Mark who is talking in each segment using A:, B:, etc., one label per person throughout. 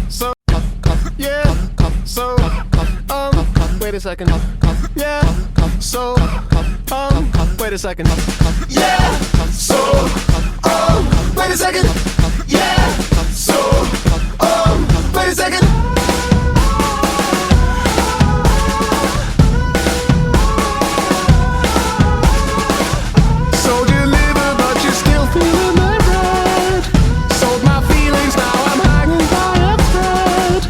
A: So, yeah. So, wait a second. Yeah. So, wait a second. Yeah. So, wait a second. Yeah. So, wait a second. So deliver, but you're still feeling my bread. Sold my feelings, now I'm hanging by a thread.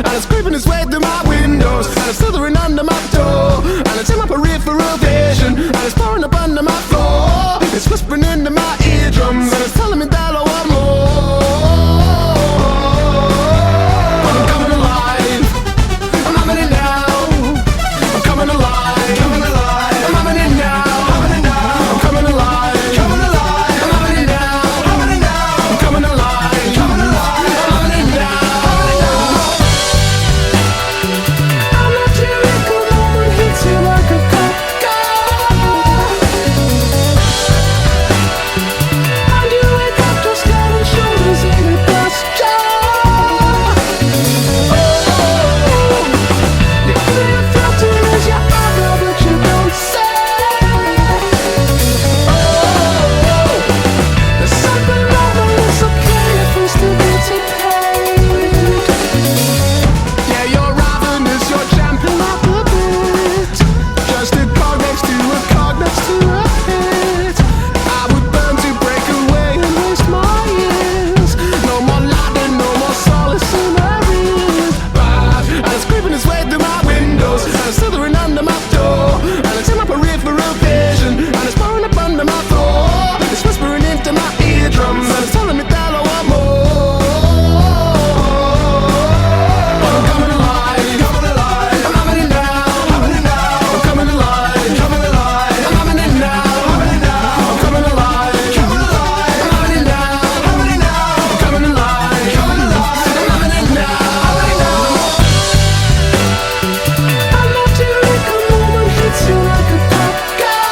A: And it's creeping its way through my windows, and it's slithering under my door, and it's in my peripheral vision, and it's pouring up under my floor. It's whispering into my eardrums, and it's telling me that I want more. But I'm coming alive. I'm having it now. I'm coming alive. Coming alive. I'm having it now. I'm coming alive. Coming alive. I'm having it now. Having it now. I'm coming alive. Coming alive. I'm having it now. I'm not doing good, moment hits you like a cop car. And you wake up just head and shoulders in a glass jar. You could have felt to lose your eyebrow, but you don't say. There's something wrong, but it's okay if we still get to paid. Yeah, you're ravenous, you're champing at the bit. Just a cog next to a cog next to a hit. I would burn to break away and waste my years. No more laughing, no more solace in areas. Bad, and it's creeping its way through my windows, and it's slithering under my door, and it's in my peripheral vision, and it's pouring up under my floor. It's whispering into my eardrums, and it's telling me that I want more. But I'm coming alive. Coming alive. I'm having it now. Having it now. I'm coming alive. Coming alive. I'm having it now. Having it now. I'm coming alive. Coming alive. I'm having it now. Having it now. I'm coming alive. Coming alive. I'm having it now. Having it now. I'm not doing good, moment hits you like a pop car.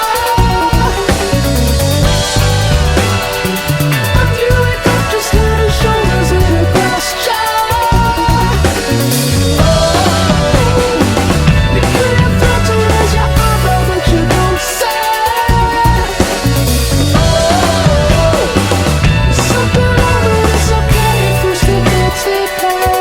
A: And you wake up just head and shoulders in a glass jar. You could have felt to raise your eyebrow, but you don't say. Something wrong, but it's okay if we still get to paid.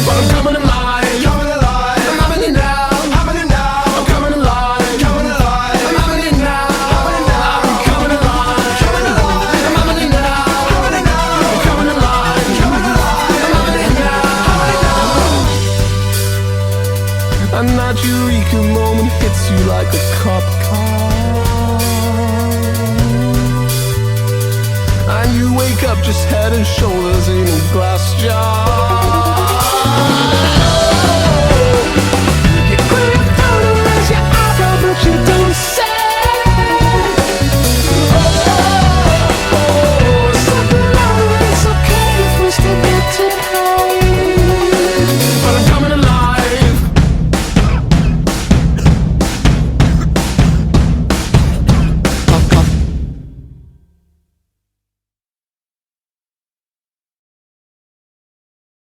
A: But I'm coming alive. Coming alive. I'm having it now. Having it now. I'm coming alive. Coming alive. I'm having it now. Having it now. I'm coming alive. Coming alive. I'm having it now. Having it now. I'm coming alive. Coming alive. I'm having it now. Having it now. And that eureka moment hits you like a cop car, and you wake up just head and shoulders in a glass jar.